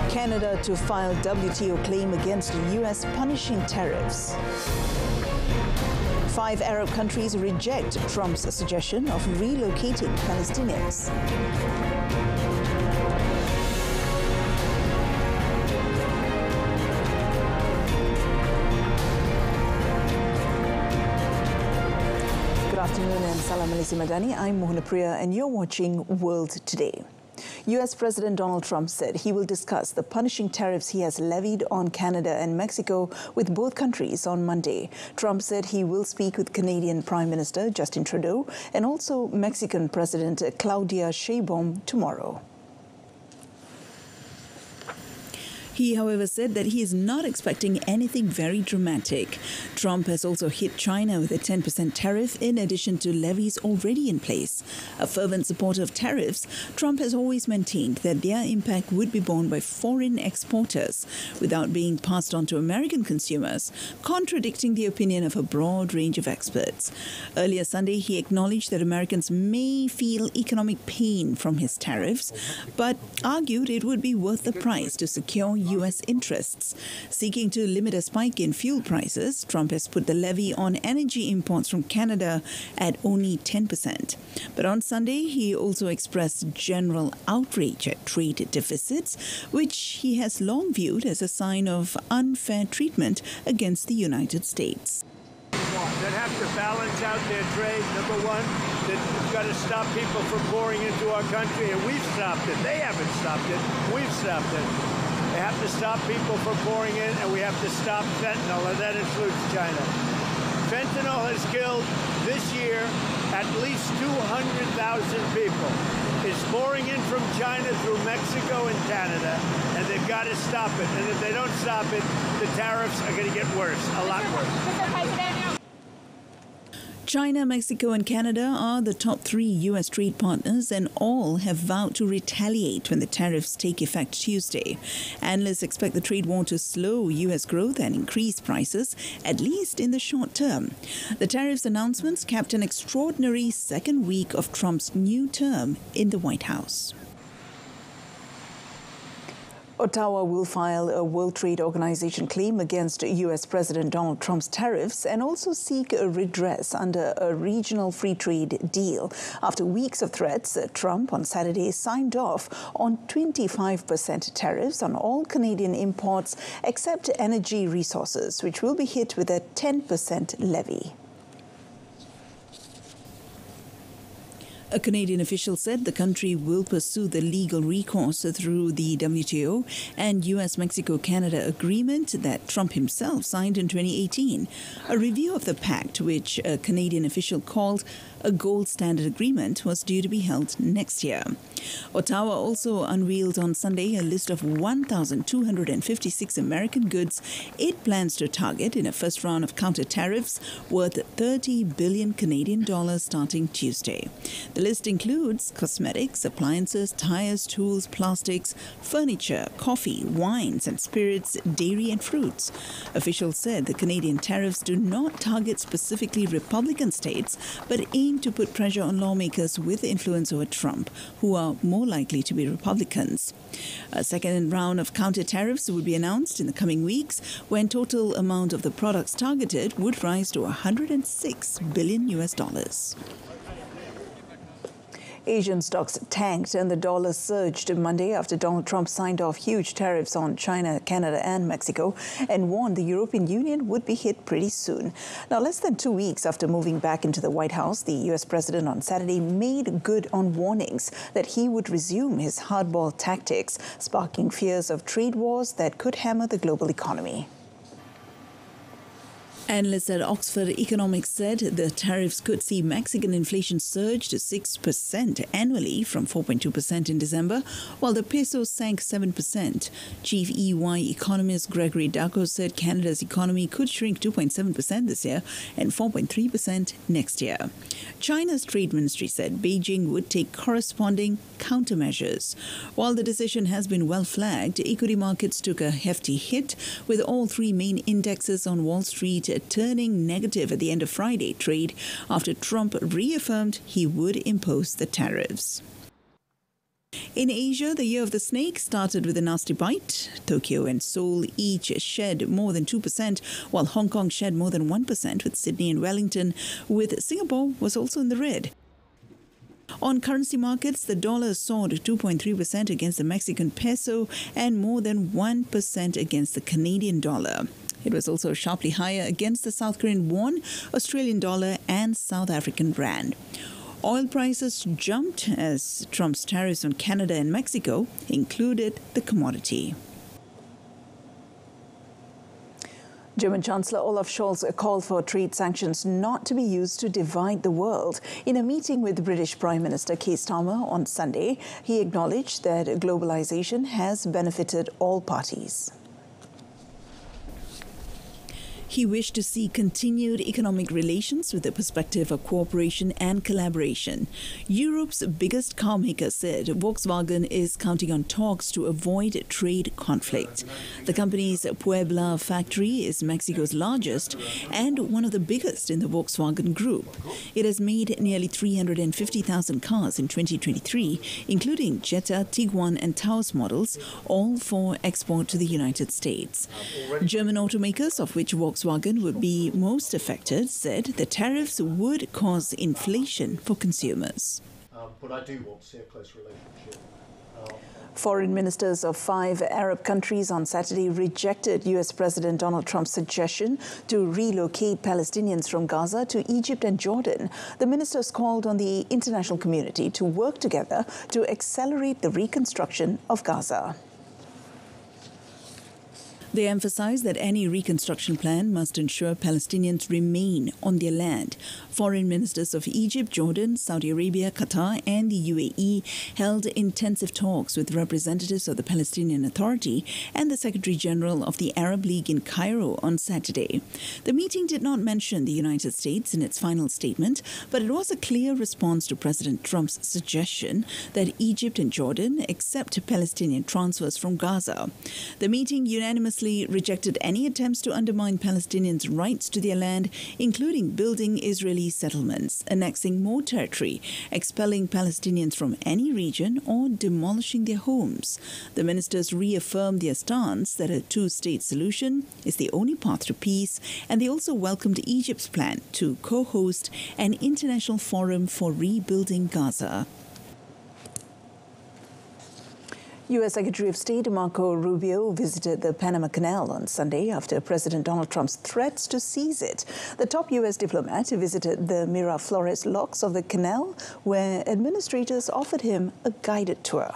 Canada to file WTO claim against US punishing tariffs. 5 Arab countries reject Trump's suggestion of relocating Palestinians. Good afternoon and Salam Malaysia Madani. I'm Mohana Priya and you're watching World Today. US President Donald Trump said he will discuss the punishing tariffs he has levied on Canada and Mexico with both countries on Monday. Trump said he will speak with Canadian Prime Minister Justin Trudeau and also Mexican President Claudia Sheinbaum tomorrow. He, however, said that he is not expecting anything very dramatic. Trump has also hit China with a 10% tariff in addition to levies already in place. A fervent supporter of tariffs, Trump has always maintained that their impact would be borne by foreign exporters without being passed on to American consumers, contradicting the opinion of a broad range of experts. Earlier Sunday, he acknowledged that Americans may feel economic pain from his tariffs, but argued it would be worth the price to secure U.S. interests. Seeking to limit a spike in fuel prices, Trump has put the levy on energy imports from Canada at only 10%. But on Sunday, he also expressed general outrage at trade deficits, which he has long viewed as a sign of unfair treatment against the United States. That have to balance out their trade, number one, that we've got to stop people from pouring into our country, and we've stopped it. They haven't stopped it. We've stopped it. They have to stop people from pouring in, and we have to stop fentanyl, and that includes China. Fentanyl has killed this year at least 200,000 people. It's pouring in from China through Mexico and Canada, and they've got to stop it. And if they don't stop it, the tariffs are going to get worse, a lot worse. China, Mexico and Canada are the top 3 U.S. trade partners and all have vowed to retaliate when the tariffs take effect Tuesday. Analysts expect the trade war to slow U.S. growth and increase prices, at least in the short term. The tariffs announcements capped an extraordinary second week of Trump's new term in the White House. Ottawa will file a World Trade Organization claim against US President Donald Trump's tariffs and also seek a redress under a regional free trade deal. After weeks of threats, Trump on Saturday signed off on 25% tariffs on all Canadian imports except energy resources, which will be hit with a 10% levy. A Canadian official said the country will pursue the legal recourse through the WTO and US-Mexico-Canada agreement that Trump himself signed in 2018. A review of the pact, which a Canadian official called a gold standard agreement, was due to be held next year. Ottawa also unveiled on Sunday a list of 1,256 American goods it plans to target in a first round of counter tariffs worth 30 billion Canadian dollars starting Tuesday. The list includes cosmetics, appliances, tires, tools, plastics, furniture, coffee, wines and spirits, dairy and fruits. Officials said the Canadian tariffs do not target specifically Republican states, but aim to put pressure on lawmakers with influence over Trump, who are more likely to be Republicans. A second round of counter tariffs would be announced in the coming weeks, when total amount of the products targeted would rise to $106 billion US. Asian stocks tanked and the dollar surged Monday after Donald Trump signed off huge tariffs on China, Canada and Mexico and warned the European Union would be hit pretty soon. Now, less than 2 weeks after moving back into the White House, the US president on Saturday made good on warnings that he would resume his hardball tactics, sparking fears of trade wars that could hammer the global economy. Analysts at Oxford Economics said the tariffs could see Mexican inflation surge to 6% annually from 4.2% in December, while the peso sank 7%. Chief EY economist Gregory Darko said Canada's economy could shrink 2.7% this year and 4.3% next year. China's trade ministry said Beijing would take corresponding countermeasures. While the decision has been well flagged, equity markets took a hefty hit, with all 3 main indexes on Wall Street turning negative at the end of Friday trade after Trump reaffirmed he would impose the tariffs. In Asia, the year of the snake started with a nasty bite. Tokyo and Seoul each shed more than 2%, while Hong Kong shed more than 1%, with Sydney and Wellington, with Singapore was also in the red. On currency markets, the dollar soared 2.3% against the Mexican peso and more than 1% against the Canadian dollar. It was also sharply higher against the South Korean won, Australian dollar and South African rand. Oil prices jumped as Trump's tariffs on Canada and Mexico included the commodity. German Chancellor Olaf Scholz called for trade sanctions not to be used to divide the world. In a meeting with British Prime Minister Keir Starmer on Sunday, he acknowledged that globalization has benefited all parties. He wished to see continued economic relations with the perspective of cooperation and collaboration. Europe's biggest car maker said Volkswagen is counting on talks to avoid trade conflict. The company's Puebla factory is Mexico's largest and one of the biggest in the Volkswagen group. It has made nearly 350,000 cars in 2023, including Jetta, Tiguan and Taos models, all for export to the United States. German automakers, of which Volkswagen would be most affected, said the tariffs would cause inflation for consumers. But I do want to see a close relationship. Foreign ministers of 5 Arab countries on Saturday rejected U.S. President Donald Trump's suggestion to relocate Palestinians from Gaza to Egypt and Jordan. The ministers called on the international community to work together to accelerate the reconstruction of Gaza. They emphasized that any reconstruction plan must ensure Palestinians remain on their land. Foreign ministers of Egypt, Jordan, Saudi Arabia, Qatar and the UAE held intensive talks with representatives of the Palestinian Authority and the Secretary General of the Arab League in Cairo on Saturday. The meeting did not mention the United States in its final statement, but it was a clear response to President Trump's suggestion that Egypt and Jordan accept Palestinian transfers from Gaza. The meeting unanimously rejected any attempts to undermine Palestinians' rights to their land, including building Israeli settlements, annexing more territory, expelling Palestinians from any region, or demolishing their homes. The ministers reaffirmed their stance that a two-state solution is the only path to peace, and they also welcomed Egypt's plan to co-host an international forum for rebuilding Gaza. U.S. Secretary of State Marco Rubio visited the Panama Canal on Sunday after President Donald Trump's threats to seize it. The top U.S. diplomat visited the Miraflores locks of the canal, where administrators offered him a guided tour.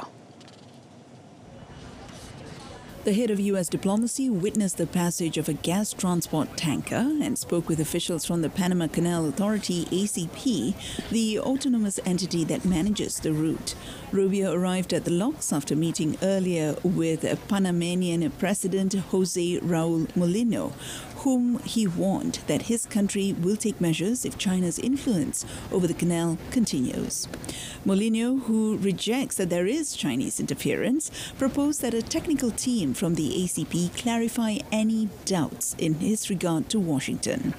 The head of U.S. diplomacy witnessed the passage of a gas transport tanker and spoke with officials from the Panama Canal Authority, ACP, the autonomous entity that manages the route. Rubio arrived at the locks after meeting earlier with Panamanian President Jose Raul Mulino, whom he warned that his country will take measures if China's influence over the canal continues. Mulino, who rejects that there is Chinese interference, proposed that a technical team from the ACP clarify any doubts in his regard to Washington.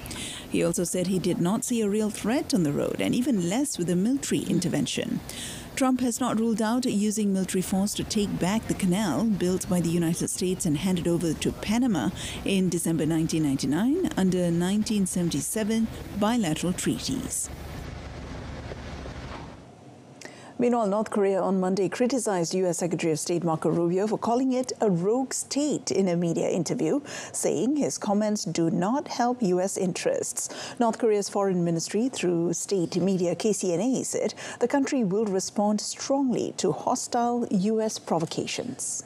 He also said he did not see a real threat on the road, and even less with a military intervention. Trump has not ruled out using military force to take back the canal built by the United States and handed over to Panama in December 1999 under 1977 bilateral treaties. Meanwhile, North Korea on Monday criticized U.S. Secretary of State Marco Rubio for calling it a rogue state in a media interview, saying his comments do not help U.S. interests. North Korea's foreign ministry, through state media KCNA, said the country will respond strongly to hostile U.S. provocations.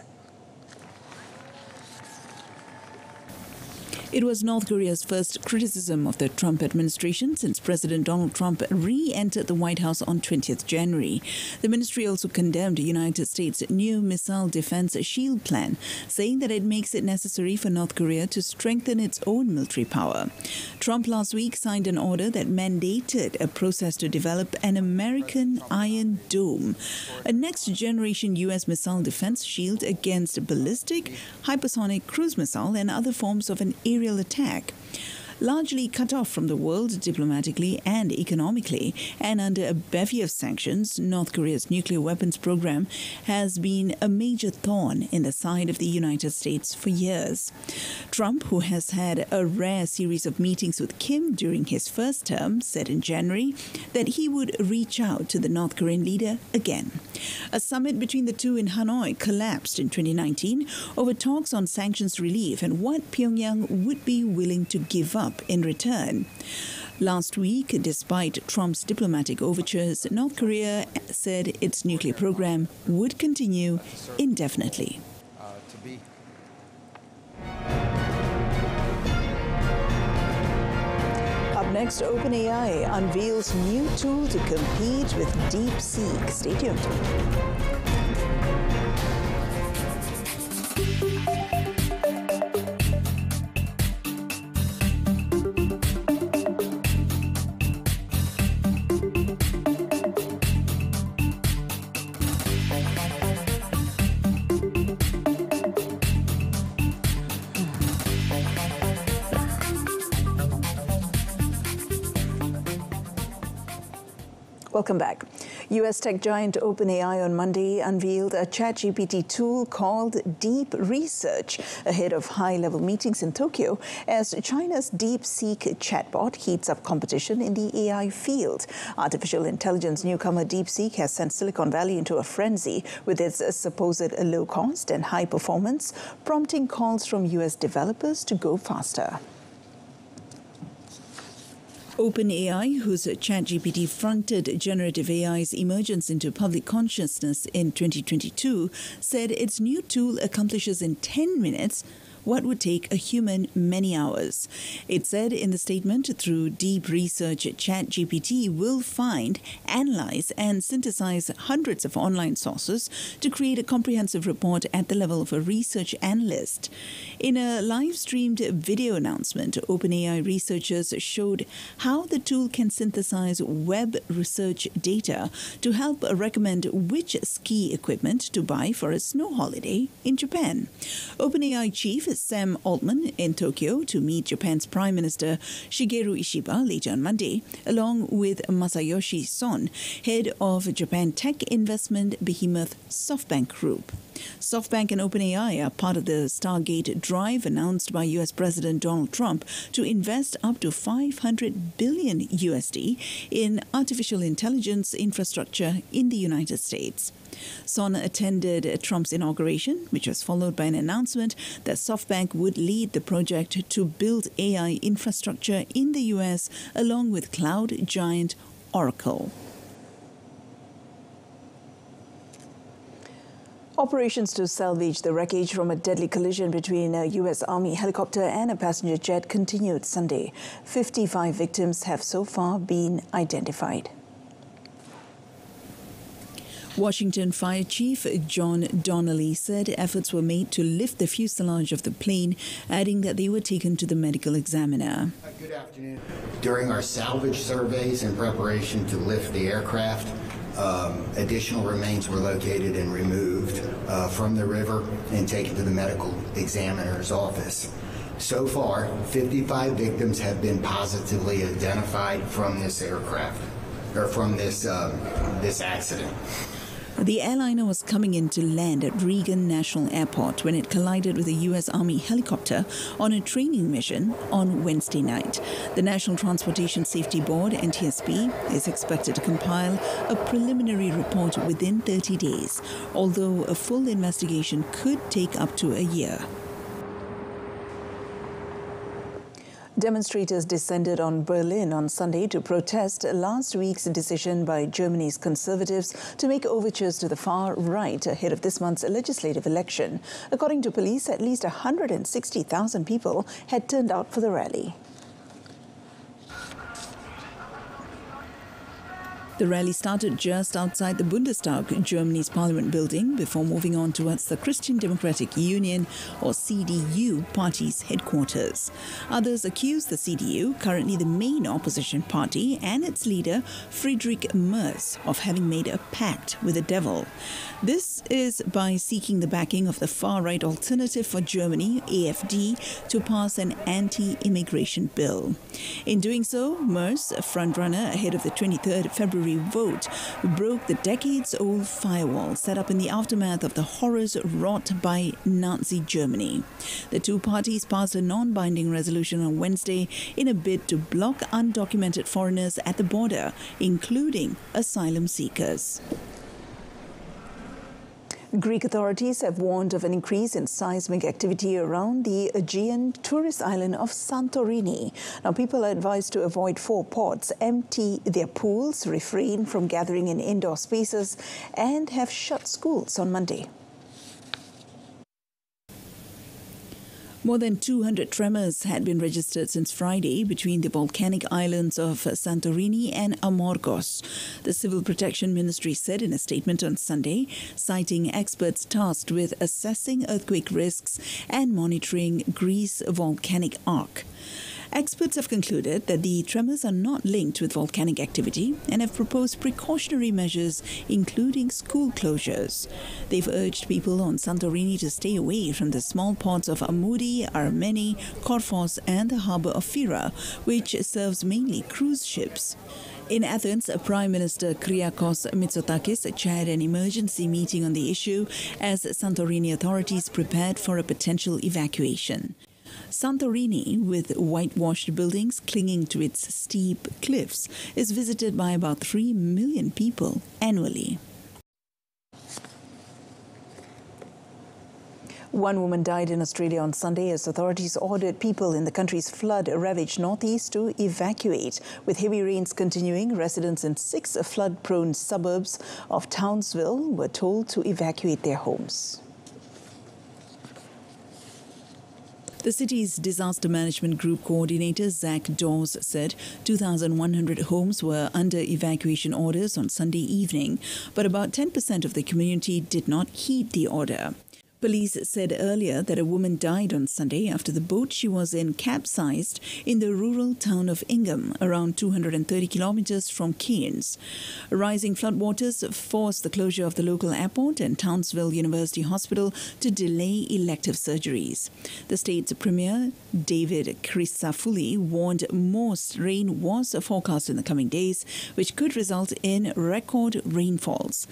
It was North Korea's first criticism of the Trump administration since President Donald Trump re-entered the White House on 20th January. The ministry also condemned the United States' new missile defense shield plan, saying that it makes it necessary for North Korea to strengthen its own military power. Trump last week signed an order that mandated a process to develop an American Iron Dome, a next-generation U.S. missile defense shield against ballistic, hypersonic cruise missile and other forms of an aerial attack. largely cut off from the world diplomatically and economically, and under a bevy of sanctions, North Korea's nuclear weapons program has been a major thorn in the side of the United States for years. Trump, who has had a rare series of meetings with Kim during his first term, said in January that he would reach out to the North Korean leader again. A summit between the two in Hanoi collapsed in 2019 over talks on sanctions relief and what Pyongyang would be willing to give up in return. Last week, despite Trump's diplomatic overtures, North Korea said its nuclear program would continue indefinitely. Up next, OpenAI unveils new tool to compete with DeepSeek. Stay tuned. Welcome back. U.S. tech giant OpenAI on Monday unveiled a ChatGPT tool called Deep Research ahead of high-level meetings in Tokyo as China's DeepSeek chatbot heats up competition in the AI field. Artificial intelligence newcomer DeepSeek has sent Silicon Valley into a frenzy with its supposed low cost and high performance, prompting calls from U.S. developers to go faster. OpenAI, whose ChatGPT fronted generative AI's emergence into public consciousness in 2022, said its new tool accomplishes in 10 minutes what would take a human many hours. It said in the statement, through deep research, ChatGPT will find, analyze, and synthesize hundreds of online sources to create a comprehensive report at the level of a research analyst. In a live-streamed video announcement, OpenAI researchers showed how the tool can synthesize web research data to help recommend which ski equipment to buy for a snow holiday in Japan. OpenAI chief Sam Altman in Tokyo to meet Japan's Prime Minister Shigeru Ishiba later on Monday, along with Masayoshi Son, head of Japan tech investment behemoth SoftBank Group. SoftBank and OpenAI are part of the Stargate drive announced by U.S. President Donald Trump to invest up to $500 billion USD in artificial intelligence infrastructure in the United States. Son attended Trump's inauguration, which was followed by an announcement that SoftBank would lead the project to build AI infrastructure in the U.S. along with cloud giant Oracle. Operations to salvage the wreckage from a deadly collision between a U.S. Army helicopter and a passenger jet continued Sunday. 55 victims have so far been identified. Washington Fire Chief John Donnelly said efforts were made to lift the fuselage of the plane, adding that they were taken to the medical examiner. Good afternoon. During our salvage surveys in preparation to lift the aircraft, additional remains were located and removed from the river and taken to the medical examiner's office. So far, 55 victims have been positively identified from this aircraft, or from this accident. The airliner was coming in to land at Reagan National Airport when it collided with a U.S. Army helicopter on a training mission on Wednesday night. The National Transportation Safety Board, NTSB, is expected to compile a preliminary report within 30 days, although a full investigation could take up to a year. Demonstrators descended on Berlin on Sunday to protest last week's decision by Germany's conservatives to make overtures to the far right ahead of this month's legislative election. According to police, at least 160,000 people had turned out for the rally. The rally started just outside the Bundestag, Germany's parliament building, before moving on towards the Christian Democratic Union, or CDU, party's headquarters. Others accuse the CDU, currently the main opposition party, and its leader, Friedrich Merz, of having made a pact with the devil. This is by seeking the backing of the far-right Alternative for Germany, AfD, to pass an anti-immigration bill. In doing so, Merz, a frontrunner ahead of the 23rd February vote, broke the decades-old firewall set up in the aftermath of the horrors wrought by Nazi Germany. The two parties passed a non-binding resolution on Wednesday in a bid to block undocumented foreigners at the border, including asylum seekers. Greek authorities have warned of an increase in seismic activity around the Aegean tourist island of Santorini. Now, people are advised to avoid 4 ports, empty their pools, refrain from gathering in indoor spaces, and have shut schools on Monday. More than 200 tremors had been registered since Friday between the volcanic islands of Santorini and Amorgos. The Civil Protection Ministry said in a statement on Sunday, citing experts tasked with assessing earthquake risks and monitoring Greece's volcanic arc. Experts have concluded that the tremors are not linked with volcanic activity and have proposed precautionary measures, including school closures. They've urged people on Santorini to stay away from the small ports of Amoudi, Armeni, Korfos and the harbour of Fira, which serves mainly cruise ships. In Athens, Prime Minister Kyriakos Mitsotakis chaired an emergency meeting on the issue as Santorini authorities prepared for a potential evacuation. Santorini, with whitewashed buildings clinging to its steep cliffs, is visited by about 3 million people annually. One woman died in Australia on Sunday as authorities ordered people in the country's flood-ravaged northeast to evacuate. With heavy rains continuing, residents in 6 flood-prone suburbs of Townsville were told to evacuate their homes. The city's Disaster Management Group Coordinator Zach Dawes said 2,100 homes were under evacuation orders on Sunday evening, but about 10% of the community did not heed the order. Police said earlier that a woman died on Sunday after the boat she was in capsized in the rural town of Ingham, around 230 kilometers from Cairns. Rising floodwaters forced the closure of the local airport and Townsville University Hospital to delay elective surgeries. The state's Premier, David Crisafulli, warned most rain was forecast in the coming days, which could result in record rainfalls.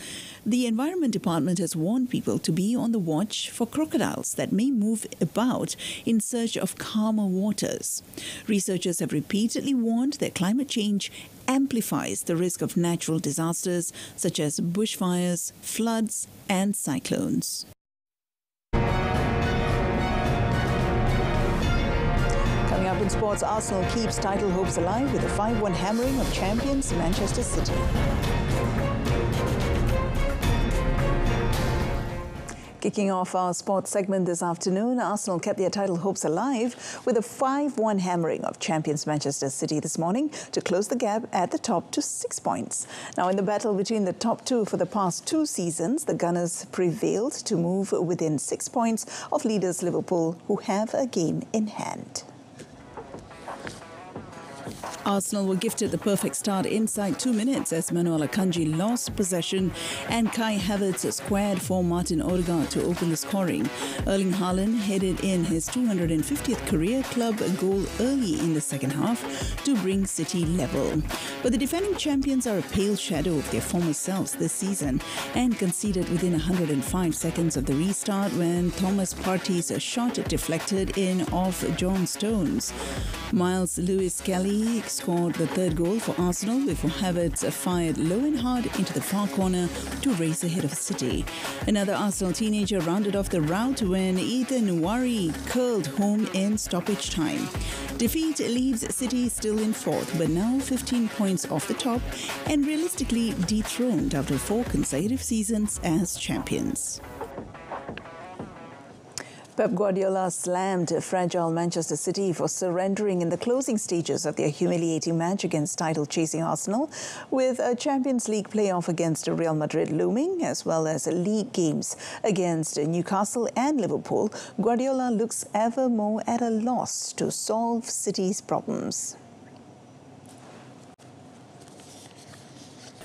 The Environment Department has warned people to be on the watch for crocodiles that may move about in search of calmer waters. Researchers have repeatedly warned that climate change amplifies the risk of natural disasters such as bushfires, floods, and cyclones. Coming up in sports, Arsenal keeps title hopes alive with a 5-1 hammering of champions Manchester City. Kicking off our sports segment this afternoon, Arsenal kept their title hopes alive with a 5-1 hammering of champions Manchester City this morning to close the gap at the top to 6 points. Now, in the battle between the top two for the past 2 seasons, the Gunners prevailed to move within 6 points of leaders Liverpool, who have a game in hand. Arsenal were gifted the perfect start inside 2 minutes as Manuel Akanji lost possession and Kai Havertz squared for Martin Odegaard to open the scoring. Erling Haaland headed in his 250th career club goal early in the second half to bring City level. But the defending champions are a pale shadow of their former selves this season and conceded within 105 seconds of the restart when Thomas Partey's shot deflected in off John Stones. Miles Lewis-Kelly scored the third goal for Arsenal before Havertz fired low and hard into the far corner to race ahead of City. Another Arsenal teenager rounded off the rout when Ethan Nwari curled home in stoppage time. Defeat leaves City still in fourth, but now 15 points off the top and realistically dethroned after 4 consecutive seasons as champions. Pep Guardiola slammed fragile Manchester City for surrendering in the closing stages of their humiliating match against title-chasing Arsenal, with a Champions League playoff against Real Madrid looming, as well as league games against Newcastle and Liverpool. Guardiola looks ever more at a loss to solve City's problems.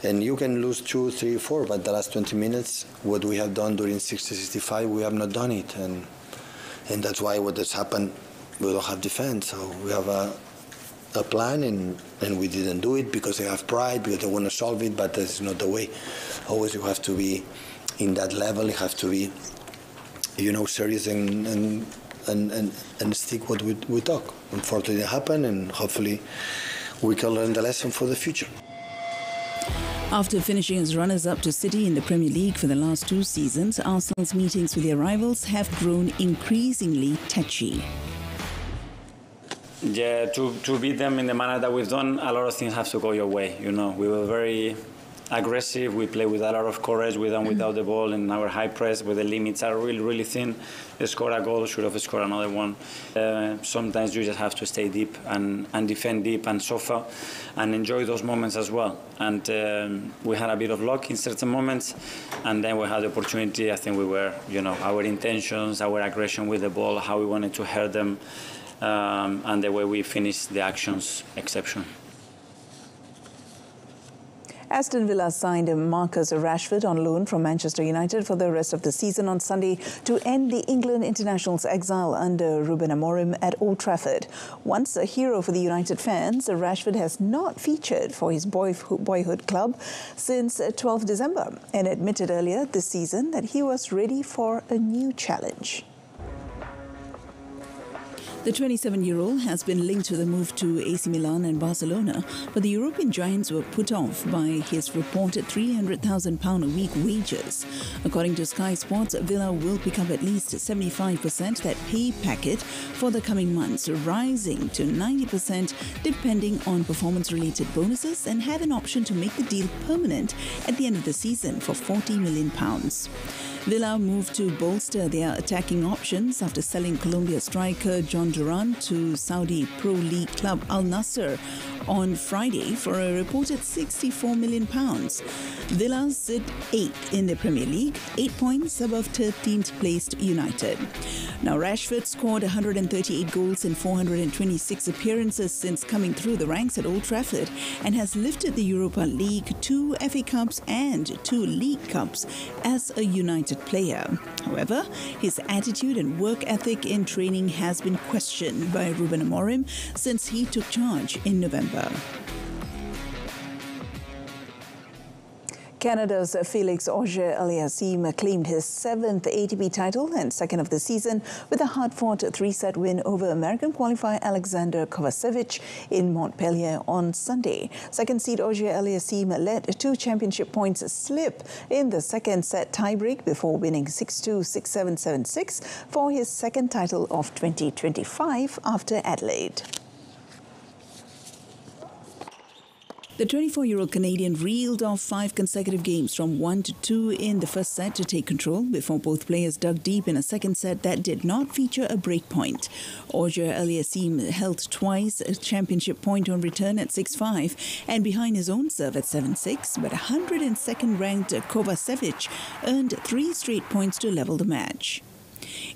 And you can lose 2, 3, 4, but the last 20 minutes, what we have done during 60-65, we have not done it. And that's why what has happened, we don't have defense. So we have a plan, and we didn't do it because they have pride, because they want to solve it, but that's not the way. Always you have to be in that level, you have to be, serious and stick what we talk. Unfortunately, it happened, and hopefully we can learn the lesson for the future. After finishing as runners-up to City in the Premier League for the last 2 seasons, Arsenal's meetings with their rivals have grown increasingly touchy. Yeah, to beat them in the manner that we've done, a lot of things have to go your way. We were very aggressive. We play with a lot of courage with and without the ball, and our high press where the limits are really, really thin. They scored a goal, should have scored another one. Sometimes you just have to stay deep and defend deep and suffer and enjoy those moments as well. And we had a bit of luck in certain moments, and then we had the opportunity. I think we were, our intentions, our aggression with the ball, how we wanted to hurt them, and the way we finished the actions, exceptional. Aston Villa signed Marcus Rashford on loan from Manchester United for the rest of the season on Sunday to end the England international's exile under Ruben Amorim at Old Trafford. Once a hero for the United fans, Rashford has not featured for his boyhood club since 12 December and admitted earlier this season that he was ready for a new challenge. The 27-year-old has been linked to the move to AC Milan and Barcelona, but the European giants were put off by his reported £300,000 a week wages. According to Sky Sports, Villa will pick up at least 75% that pay packet for the coming months, rising to 90% depending on performance-related bonuses, and have an option to make the deal permanent at the end of the season for £40 million. Villa moved to bolster their attacking options after selling Colombia striker John Duran to Saudi Pro League club Al Nassr on Friday for a reported £64 million. Villa sit 8th in the Premier League, 8 points above 13th placed United. Now, Rashford scored 138 goals in 426 appearances since coming through the ranks at Old Trafford and has lifted the Europa League, 2 FA Cups and 2 League Cups as a United player. However, his attitude and work ethic in training has been questioned by Ruben Amorim since he took charge in November. Canada's Felix Auger-Aliassime claimed his 7th ATP title and 2nd of the season with a hard-fought 3-set win over American qualifier Alexander Kovacevic in Montpellier on Sunday. Second seed Auger-Aliassime let 2 championship points slip in the second set tiebreak before winning 6-2, 6-7, 7-6 for his second title of 2025 after Adelaide. The 24-year-old Canadian reeled off 5 consecutive games from 1-2 in the first set to take control before both players dug deep in a second set that did not feature a break point. Auger-Aliassime held twice a championship point on return at 6-5 and behind his own serve at 7-6, but 102nd-ranked Kovacevic earned 3 straight points to level the match.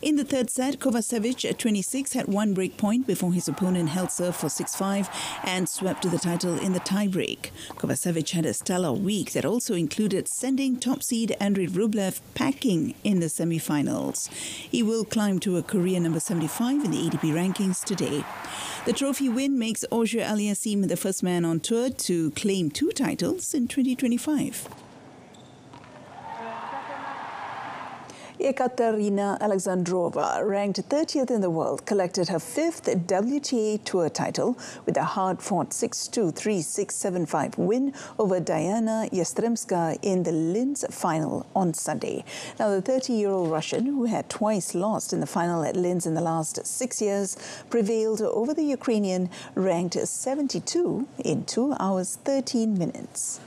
In the third set, Kovacevic at 26 had 1 break point before his opponent held serve for 6-5 and swept to the title in the tiebreak. Kovacevic had a stellar week that also included sending top seed Andrei Rublev packing in the semi-finals. He will climb to a career number 75 in the ATP rankings today. The trophy win makes Auger-Aliassime the first man on tour to claim 2 titles in 2025. Ekaterina Alexandrova, ranked 30th in the world, collected her 5th WTA Tour title with a hard-fought 6-2, 3-6, 7-5 win over Diana Yastremska in the Linz final on Sunday. Now, the 30-year-old Russian, who had twice lost in the final at Linz in the last 6 years, prevailed over the Ukrainian, ranked 72 in 2 hours 13 minutes.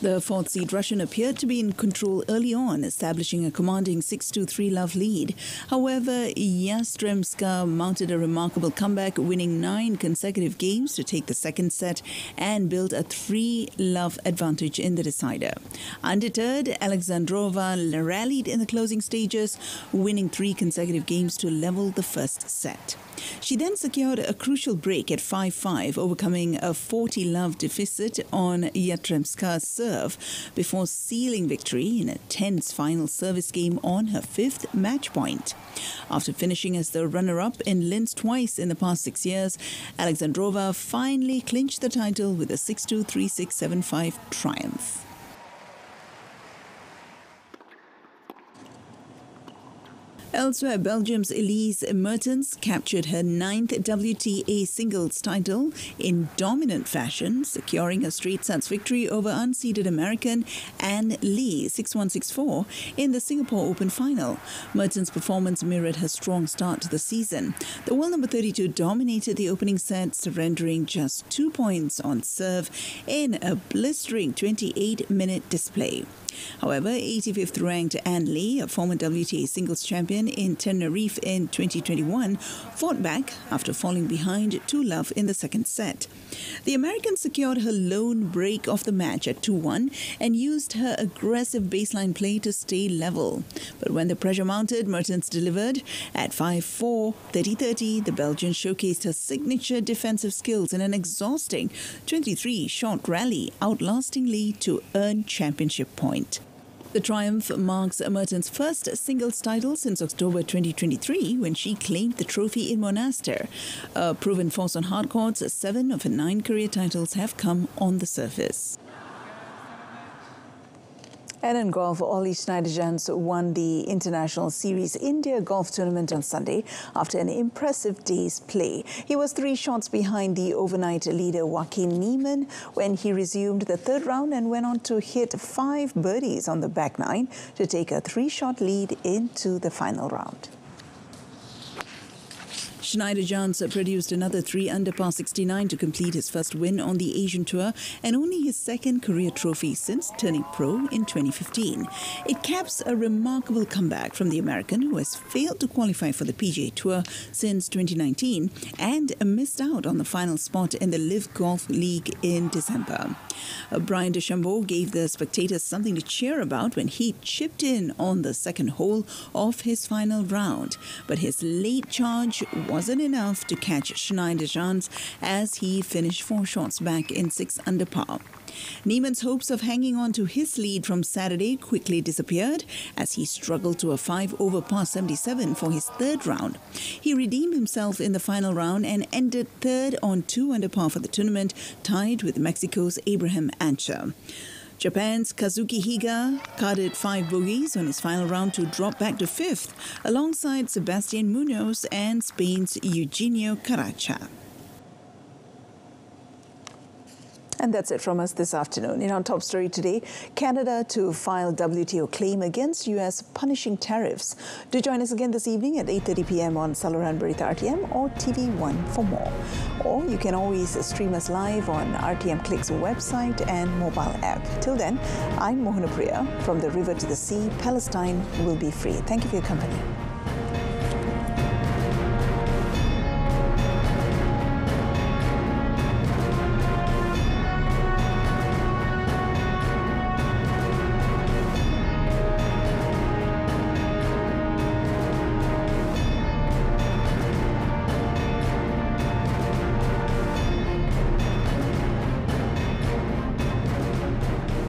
The fourth seed Russian appeared to be in control early on, establishing a commanding 6-3 love lead. However, Yastremska mounted a remarkable comeback, winning 9 consecutive games to take the second set and build a 3-love advantage in the decider. Undeterred, Alexandrova rallied in the closing stages, winning 3 consecutive games to level the first set. She then secured a crucial break at 5-5, overcoming a 40-love deficit on Yastremska's serve before sealing victory in a tense final service game on her 5th match point. After finishing as the runner-up in Linz twice in the past 6 years, Alexandrova finally clinched the title with a 6-2, 3-6, 7-5 triumph. Elsewhere, Belgium's Elise Mertens captured her 9th WTA singles title in dominant fashion, securing a straight sets victory over unseeded American Anne Lee 6-1, 6-4 in the Singapore Open final. Mertens' performance mirrored her strong start to the season. The world number 32 dominated the opening set, surrendering just 2 points on serve in a blistering 28-minute display. However, 85th ranked Anne Lee, a former WTA singles champion in Tenerife in 2021, fought back after falling behind 2-love in the second set. The American secured her lone break of the match at 2-1 and used her aggressive baseline play to stay level. But when the pressure mounted, Mertens delivered. At 5-4, 30-30, the Belgian showcased her signature defensive skills in an exhausting 23-shot rally, outlasting Lee to earn championship point. The triumph marks Mertens' first singles title since October 2023, when she claimed the trophy in Monaster. A proven force on hard courts, 7 of her 9 career titles have come on the surface. And in golf, Ollie Schneiderjans won the International Series India Golf Tournament on Sunday after an impressive day's play. He was 3 shots behind the overnight leader Joaquin Niemann when he resumed the third round and went on to hit 5 birdies on the back 9 to take a 3-shot lead into the final round. Schneiderjans produced another 3 under par 69 to complete his first win on the Asian Tour and only his second career trophy since turning pro in 2015. It caps a remarkable comeback from the American, who has failed to qualify for the PGA Tour since 2019 and missed out on the final spot in the Live Golf League in December. Brian DeChambeau gave the spectators something to cheer about when he chipped in on the second hole of his final round. But his late charge wasn't enough to catch Schneiderjans as he finished 4 shots back in 6 under par. Niemann's hopes of hanging on to his lead from Saturday quickly disappeared as he struggled to a 5 over par 77 for his third round. He redeemed himself in the final round and ended third on 2 under par for the tournament, tied with Mexico's Abraham Ancer. Japan's Kazuki Higa carded 5 bogeys on his final round to drop back to 5th, alongside Sebastian Munoz and Spain's Eugenio Caracha. And that's it from us this afternoon. In our top story today, Canada to file WTO claim against U.S. punishing tariffs. Do join us again this evening at 8:30 p.m. on Saluran Berita RTM or TV1 for more. Or you can always stream us live on RTM Click's website and mobile app. Till then, I'm Mohana Priya. From the river to the sea, Palestine will be free. Thank you for your company.